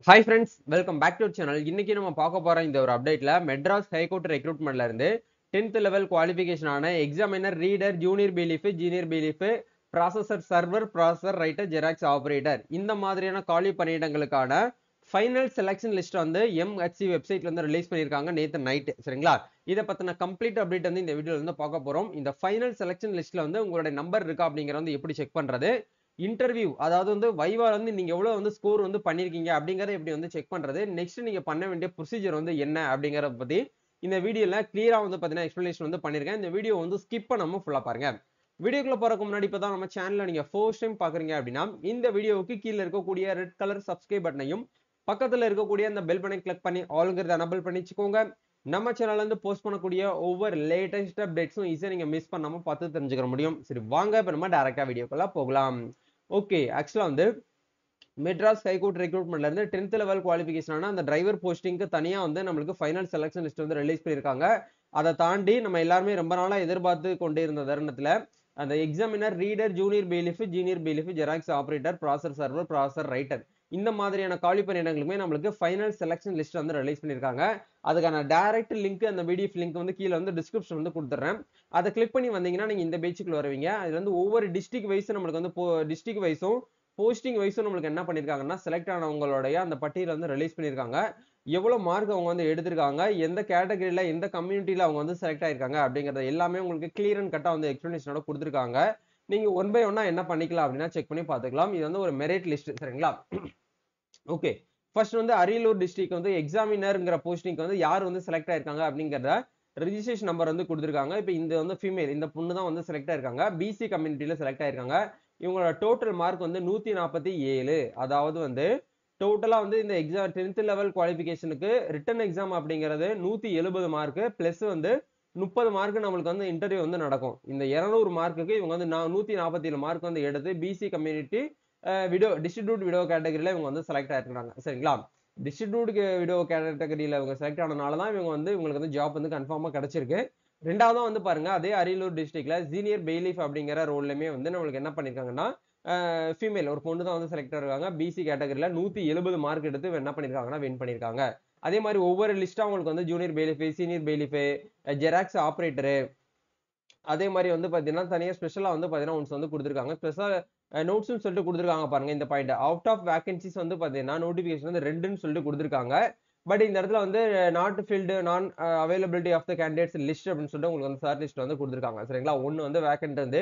Hi friends, welcome back to our channel. இன்னைக்கு நம்ம பார்க்க போற இந்த ஒரு அப்டேட்ல மெட்ராஸ் ஹைகோர்ட் ரெக்ரூட்மெண்ட்ல இருந்து 10th லெவல் குவாலிஃபிகேஷன் ஆன examiner reader junior belief junior belief processor server processor writer xerox operator இந்த மாதிரியான காலி பணியிடங்களுக்கான ஃபைனல் செலக்ஷன் லிஸ்ட் வந்து எம்ஹெச்சி வெப்சைட்ல இருந்து ரிலீஸ் பண்ணியிருக்காங்க நேற்று நைட். சரிங்களா? இதை பத்தின கம்ப்ளீட் அப்டேட் வந்து இந்த வீடியோல வந்து பார்க்க போறோம். இந்த ஃபைனல் செலக்ஷன் லிஸ்ட்ல வந்து உங்களுடைய நம்பர் இருக்கா அப்படிங்கறத வந்து எப்படி செக் பண்றது, இன்டர்வியூ அதாவது வந்து வைவால வந்து நீங்க எவ்வளவு வந்து ஸ்கோர் வந்து பண்ணிருக்கீங்க அப்படிங்கறத எப்படி வந்து செக் பண்றது, நெக்ஸ்ட் நீங்க பண்ண வேண்டிய ப்ரொசீஜர் வந்து என்ன அப்படிங்கறத பத்தி இந்த வீடியோல கிளியரா வந்து பாத்தீங்கன்னா எக்ஸ்பிளனேஷன் வந்து பண்ணிருக்கேன். இந்த வீடியோ வந்து ஸ்கிப் பண்ணாம ஃபுல்லா பாருங்க. வீடியோக்குள்ள போறதுக்கு முன்னாடி இப்பதான் நம்ம சேனல்ல நீங்க ஃபர்ஸ்ட் டைம் பாக்குறீங்க அப்படின்னா இந்த வீடியோவுக்கு கீழே இருக்கக்கூடிய ரெட் கலர் சப்ஸ்கிரைப் பட்டனையும் பக்கத்துல இருக்கக்கூடிய அந்த பெல் பட்டனை கிளிக் பண்ணி ஆல்ங்கிறத எனபிள் பண்ணி வச்சுக்கோங்க. நம்ம சேனல்ல இருந்து போஸ்ட் பண்ணக்கூடிய ஒவ்வொரு லேட்டஸ்ட் அப்டேட்ஸும் ஈஸியா நீங்க மிஸ் பண்ணாம பார்த்து தெரிஞ்சுக்க முடியும். சரி வாங்க இப்ப நம்ம டைரக்டா வீடியோக்குள்ள போகலாம். ஓகே, ஆக்சுவலா வந்து மெட்ராஸ் ஹைகோர்ட் ரெக்ரூட்மெண்ட்ல இருந்து 10th லெவல் குவாலிஃபிகேஷன் அந்த டிரைவர் போஸ்டிங்க்கு தனியா வந்து நம்மளுக்கு ஃபைனல் செலக்ஷன் லிஸ்ட் வந்து ரிலீஸ் பண்ணிருக்காங்க. அதை தாண்டி நம்ம எல்லாருமே ரொம்ப நாளா எதிர்பார்த்து கொண்டே இருந்த தருணத்துல அந்த examiner reader junior belief junior belief xerox operator processor server processor writer இந்த மாதிரியான காலி பணியிடங்களுமே நம்மளுக்கு ஃபைனல் செலக்ஷன் லிஸ்ட் வந்து ரிலீஸ் பண்ணிருக்காங்க. அதுக்கான டைரக்ட் லிங்க் அந்த பிடிஎஃப் லிங்க் வந்து கீழே வந்து டிஸ்கிரிப்ஷன் வந்து கொடுத்துறேன். அதை கிளிக் பண்ணி வந்தீங்கன்னா நீங்க இந்த பேஜுக்குள்ள வருவீங்க. அதுல வந்து ஒவ்வொரு டிஸ்ட்ரிக்ட் வைஸ் நம்மளுக்கு வந்து டிஸ்ட்ரிக்ட் வைஸும் போஸ்டிங் வைஸும் நம்மளுக்கு என்ன பண்ணிருக்காங்கன்னா செலக்ட் ஆனவங்களுடைய அந்த பட்டியல வந்து ரிலீஸ் பண்ணிருக்காங்க. எவ்வளவு மார்க் அவங்க வந்து எடுத்திருக்காங்க, எந்த கேட்டகரியில எந்த கம்யூனிட்டியில அவங்க வந்து செலக்ட் ஆயிருக்காங்க அப்படிங்கறது எல்லாமே உங்களுக்கு கிளியர் அண்ட் கட்டா வந்து எக்ஸ்பிளனேஷனோட கொடுத்துருக்காங்க. நீங்க ஒன் பை ஒன்னா என்ன பண்ணிக்கலாம் அப்படின்னா செக் பண்ணி பார்த்துக்கலாம். இது வந்து ஒரு மெரிட் லிஸ்ட். சரிங்களா? ஓகே, ஃபர்ஸ்ட் வந்து அரியலூர் டிஸ்ட்ரிக்ட் வந்து எக்ஸாமினர்ங்கிற போஸ்டிங்க்கு வந்து யார் வந்து செலக்ட் ஆயிருக்காங்க அப்படிங்கறத ரெஜிஸ்ட்ரேஷன் நம்பர் வந்து கொடுத்துருக்காங்க. இப்போ இந்த வந்து ஃபீமேல், இந்த பொண்ணு தான் வந்து செலக்ட் ஆயிருக்காங்க, பிசி கம்யூனிட்டியில செலக்ட் ஆயிருக்காங்க. இவங்களோட டோட்டல் மார்க் வந்து 147. அதாவது வந்து டோட்டலா வந்து இந்த எக்ஸாம் 10th லெவல் குவாலிஃபிகேஷனுக்கு ரிட்டன் எக்ஸாம் அப்படிங்கிறது 170 மார்க் பிளஸ் வந்து 30 மார்க் நம்மளுக்கு வந்து இன்டர்வியூ வந்து நடக்கும். இந்த 200 மார்க்குக்கு இவங்க வந்து 147 மார்க் வந்து எடுத்து PC community widow distribute widow கேட்டகரியில இவங்க வந்து செலக்ட் ஆயிருக்காங்க. சரிங்களா? டிஸ்ட்ரிபியூட் விடோ கேட்டகரியில இவங்க செலக்ட் ஆனனால தான் இவங்க வந்து இவங்களுக்கு வந்து ஜாப் வந்து கன்ஃபார்மா கிடைச்சிருக்கு. ரெண்டாவதா வந்து பாருங்க, அதே அரியலூர் டிஸ்ட்ரிக்ட்ல சீனியர் பெய்லிஃப் அப்படிங்கிற ரோல்லுமே வந்து நம்மளுக்கு என்ன பண்ணிருக்காங்கன்னா ஃபீமேல் ஒரு பொண்ணு தான் வந்து செலக்ட் ஆயிருக்காங்க. பிசி கேட்டகரியில 170 மார்க் எடுத்து என்ன பண்ணிருக்காங்கன்னா வின் பண்ணிருக்காங்க. அதே மாதிரி ஒவ்வொரு லிஸ்டா உங்களுக்கு வந்து junior bailiff senior bailiff xerox operator அதே மாதிரி வந்து பாத்தீங்கன்னா தனியா ஸ்பெஷலா வந்து பாத்தீங்கன்னா ஒன்ஸ் வந்து கொடுத்துருக்காங்க. ஸ்பெஷல் நோட்ஸ்னு சொல்லிட்டு கொடுத்துருக்காங்க பாருங்க. இந்த பாயிண்ட் அவுட் ஆஃப் வேகன்சிஸ் வந்து பாத்தீங்கன்னா நோட்டிபிகேஷன் வந்து 2ன்னு சொல்லிட்டு கொடுத்துருக்காங்க. பட் இந்த இடத்துல வந்து not filled non availability of the candidates list அப்படின்னு சொல்லிட்டு உங்களுக்கு வந்து ஷார்ட் லிஸ்ட் வந்து கொடுத்துருக்காங்க. சரிங்களா? ஒன்னு வந்து வேகன்ட் வந்து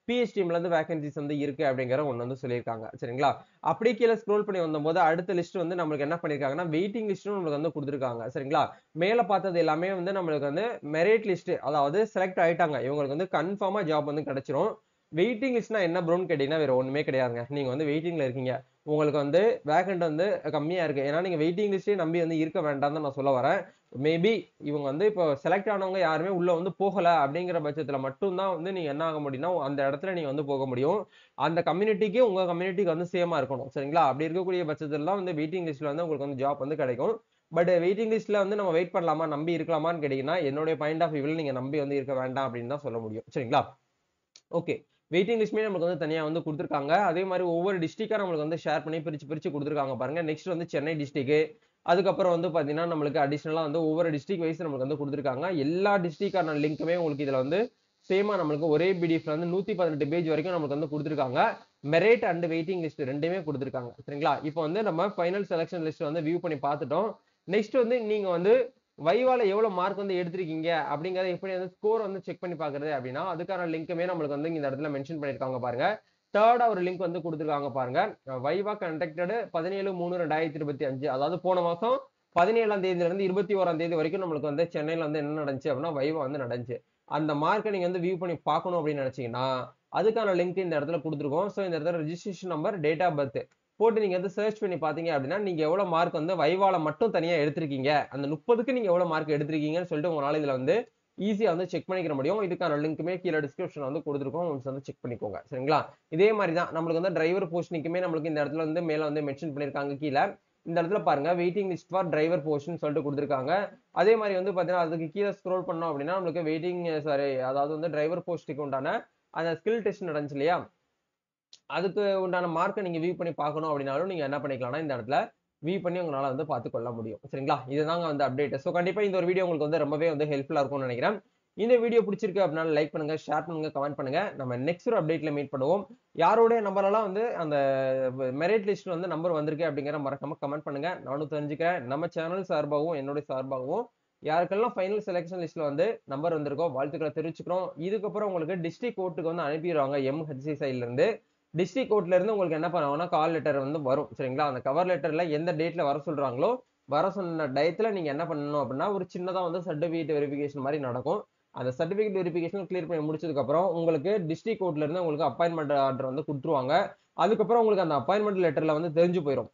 பிஎஸ்டிஎம்ல இருந்து வேகன்சிஸ் வந்து இருக்கு அப்படிங்கிற ஒன்னு வந்து சொல்லியிருக்காங்க. சரிங்களா? அப்படியே கீழே ஸ்க்ரோல் பண்ணி வந்தபோது அடுத்த லிஸ்ட் வந்து நம்மளுக்கு என்ன பண்ணிருக்காங்கன்னா வெயிட்டிங் லிஸ்ட்டும் நம்மளுக்கு வந்து கொடுத்துருக்காங்க. சரிங்களா? மேல பார்த்தது எல்லாமே வந்து நம்மளுக்கு வந்து மெரிட் லிஸ்ட், அதாவது செலக்ட் ஆயிட்டாங்க, இவங்களுக்கு வந்து கன்ஃபார்மா ஜாப் வந்து கிடைச்சிரும். வெயிட்டிங் லிஸ்ட்னா என்ன ப்ரோன்னு கேட்டீங்கன்னா வேற ஒண்ணுமே கிடையாதுங்க. நீங்க வந்து வெயிட்டிங்ல இருக்கீங்க, உங்களுக்கு வந்து வேகன்ட் வந்து கம்மியா இருக்கு, ஏன்னா நீங்க வெயிட்டிங் லிஸ்டே நம்பி வந்து இருக்க வேண்டாம்னு நான் சொல்ல வரேன். மேபி இவங்க வந்து இப்போ செலக்ட் ஆனவங்க யாருமே உள்ள வந்து போகல அப்படிங்கிற பட்சத்துல மட்டும்தான் வந்து நீங்க என்ன ஆக முடியும்னா அந்த இடத்துல நீங்க வந்து போக முடியும். அந்த கம்யூனிட்டிக்கு உங்க கம்யூனிட்டிக்கு வந்து சேமா இருக்கணும். சரிங்களா? அப்படி இருக்கக்கூடிய பட்சத்துல தான் வந்து வெயிட்டிங் லிஸ்ட்ல வந்து உங்களுக்கு வந்து ஜாப் வந்து கிடைக்கும். பட் வெயிட்டிங் லிஸ்ட்ல வந்து நம்ம வெயிட் பண்ணலாமா, நம்பி இருக்கலாமான்னு கேட்டீங்கன்னா என்னுடைய பாயிண்ட் ஆஃப் வியூல நீங்க நம்பி வந்து இருக்க வேண்டாம் அப்படின்னு தான் சொல்ல முடியும். சரிங்களா? ஓகே, வெயிட்டிங் லிஸ்ட்மே நமக்கு வந்து தனியா வந்து கொடுத்துருக்காங்க. அதே மாதிரி ஒவ்வொரு டிஸ்ட்ரிக்டா நம்மளுக்கு வந்து ஷேர் பண்ணி பிரிச்சு பிரிச்சு கொடுத்துருக்காங்க பாருங்க. நெக்ஸ்ட் வந்து சென்னை டிஸ்ட்ரிக்ட், அதுக்கப்புறம் வந்து பாத்தீங்கன்னா நம்மளுக்கு அடிஷனலா வந்து ஒவ்வொரு டிஸ்ட்ரிக்ட் வைஸ் நமக்கு வந்து கொடுத்துருக்காங்க. எல்லா டிஸ்ட்ரிக்டான லிங்க்குமே உங்களுக்கு இதுல வந்து சேமா நம்மளுக்கு ஒரே பிடிஎஃப்ல வந்து 118 பேஜ் வரைக்கும் நமக்கு வந்து கொடுத்துருக்காங்க. மெரிட் அண்ட் வெயிட்டிங் லிஸ்ட் ரெண்டுமே கொடுத்துருக்காங்க. சரிங்களா? இப்போ வந்து நம்ம ஃபைனல் செலக்ஷன் லிஸ்ட் வந்து வியூ பண்ணி பார்த்துட்டோம். நெக்ஸ்ட் வந்து நீங்க வந்து வைவால எவ்வளவு மார்க் வந்து எடுத்திருக்கீங்க அப்படிங்கறத எப்படி வந்து ஸ்கோர் வந்து செக் பண்ணி பாக்குறது அப்படின்னா அதுக்கான லிங்க்குமே நம்மளுக்கு வந்து இந்த இடத்துல மென்ஷன் பண்ணிருக்காங்க பாருங்க. தேர்டா ஒரு லிங்க் வந்து கொடுத்துருக்காங்க பாருங்க. வைவா கண்டக்டட் 17/3/2025, அதாவது போன மாசம் 17ஆம் தேதியில இருந்து 21ஆம் தேதி வரைக்கும் நம்மளுக்கு வந்து சென்னையில வந்து என்ன நடந்துச்சு அப்படின்னா வைவா வந்து நடந்துச்சு. அந்த மார்க்கை நீங்க வந்து வியூ பண்ணி பார்க்கணும் அப்படின்னு நினைச்சீங்கன்னா அதுக்கான லிங்க் இந்த இடத்துல கொடுத்துருக்கோம். ஸோ இந்த இடத்துல registration number, date of birth போட்டு நீங்க வந்து சர்ச் பண்ணி பாத்தீங்க அப்படின்னா நீங்க எவ்வளவு மார்க் வந்து வைவால மட்டும் தனியா எடுத்திருக்கீங்க, அந்த 30க்கு நீங்க எவ்வளவு மார்க் எடுத்திருக்கீங்கன்னு சொல்லிட்டு உங்களால இதுல வந்து ஈஸியா வந்து செக் பண்ணிக்க முடியும். இதுக்கான லிங்க்குமே கீழே டிஸ்கிரிப்ஷன் வந்து கொடுத்துருக்கோம், வந்து செக் பண்ணிக்கோங்க. சரிங்களா? இதே மாதிரி தான் நம்மளுக்கு வந்து டிரைவர் போஸ்டிங்க்குமே நம்மளுக்கு இந்த இடத்துல வந்து மேல வந்து மென்ஷன் பண்ணிருக்காங்க. கீழே இந்த இடத்துல பாருங்க வெயிட்டிங் லிஸ்ட் ஃபார் டிரைவர் போஸ்ட்னு சொல்லிட்டு கொடுத்துருக்காங்க. அதே மாதிரி வந்து பாத்தீங்கன்னா அதுக்கு கீழே ஸ்க்ரோல் பண்ணோம் அப்படின்னா நம்மளுக்கு வெயிட்டிங் சாரி அதாவது வந்து டிரைவர் போஸ்ட்டுக்கு உண்டான அந்த ஸ்கில் டெஸ்ட் நடந்துச்சு இல்லையா, அதுக்கு உண்டான மார்க்கை நீங்க வியூ பண்ணி பார்க்கணும் அப்படின்னாலும் நீங்க என்ன பண்ணிக்கலாம்னா இந்த இடத்துல வியூ பண்ணி உங்களால வந்து பார்த்துக்கொள்ள முடியும். சரிங்களா? இதுதாங்க வந்து அப்டேட். ஸோ கண்டிப்பா இந்த ஒரு வீடியோ உங்களுக்கு வந்து ரொம்பவே வந்து ஹெல்ப்ஃபுல்லா இருக்கும்னு நினைக்கிறேன். இந்த வீடியோ பிடிச்சிருக்கு அப்படின்னா லைக் பண்ணுங்க, ஷேர் பண்ணுங்க, கமெண்ட் பண்ணுங்க. நம்ம நெக்ஸ்ட் ஒரு அப்டேட்ல மீட் பண்ணுவோம். யாருடைய நம்பர்லாம் வந்து அந்த மெரிட் லிஸ்ட்ல வந்து நம்பர் வந்திருக்கு அப்படிங்கிற மறக்காம கமெண்ட் பண்ணுங்க. நானும் தெரிஞ்சுக்கிறேன். நம்ம சேனல் சார்பாகவும், என்னுடைய சார்பாகவும் யாருக்கெல்லாம் ஃபைனல் செலக்ஷன் லிஸ்ட்ல வந்து நம்பர் வந்திருக்கோ வாழ்த்துக்களை தெரிவிச்சுக்கிறோம். இதுக்கப்புறம் உங்களுக்கு டிஸ்ட்ரிக்ட் கோர்ட்டுக்கு வந்து அனுப்பிடுவாங்க எம்ஹெச்சி சைட்ல இருந்து. டிஸ்ட்ரிக்ட் கோர்ட்ல இருந்து உங்களுக்கு என்ன பண்ணுவாங்கன்னா கால் லெட்டர் வந்து வரும். சரிங்களா? அந்த கவர் லெட்டர்ல எந்த டேட்ல வர சொல்றாங்களோ, வர சொன்ன டயத்துல நீங்க என்ன பண்ணணும் அப்படின்னா, ஒரு சின்னதா வந்து சர்டிபிகேட் வெரிஃபிகேஷன் மாரி நடக்கும். அந்த சர்டிபிகேட் வெரிஃபிகேஷன் கிளியர் பண்ணி முடிச்சதுக்கு அப்புறம் உங்களுக்கு டிஸ்ட்ரிக்ட் கோர்ட்ல இருந்து உங்களுக்கு அப்பாயின்ட்மென்ட் ஆர்டர் வந்து குடுத்துருவாங்க. அதுக்கப்புறம் உங்களுக்கு அந்த அப்பாயின்ட்மென்ட் லெட்டர்ல வந்து தெரிஞ்சு போயிரும்.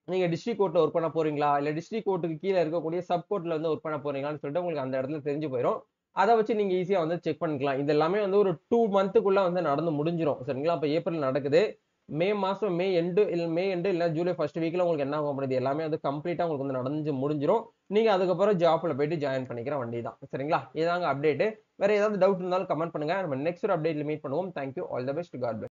நீங்க டிஸ்ட்ரிக்ட் கோர்ட்ல ஒர்க் பண்ண போறீங்களா? இல்ல டிஸ்ட்ரிக்ட் கோர்ட்டுக்கு கீழ இருக்கக்கூடிய சப் கோர்ட்ல வந்து ஒர்க் பண்ண போறீங்களான்னு சொல்லிட்டு உங்களுக்கு அந்த இடத்துல தெரிஞ்சு போயிரும். அத வச்சு நீங்க ஈஸியா வந்து செக் பண்ணிக்கலாம். இது எல்லாமே வந்து ஒரு 2 மந்த்துக்குள்ள வந்து நடந்து முடிஞ்சிரும். சரிங்களா? இப்ப ஏப்ரல் நடக்குது. மே மாசம் மே எண்ட் இல்ல ஜூலை 1 வீக்ல உங்களுக்கு என்ன ஆகும் அப்படிது எல்லாமே வந்து கம்ப்ளீட்டா உங்களுக்கு வந்து நடந்து முடிஞ்சிரும். நீங்க அதுக்கப்புறம் ஜாப்ல போயிட்டு ஜாயின் பண்ணிக்கிற வண்டி தான். சரிங்களா? இதாங்க அப்டேட். வேற ஏதாவது டவுட் இருந்தாலும் கமெண்ட் பண்ணுங்க. நம்ம நெக்ஸ்ட் ஒரு அப்டேட்ல மீட் பண்ணுவோம். Thank you. All the best. God bless.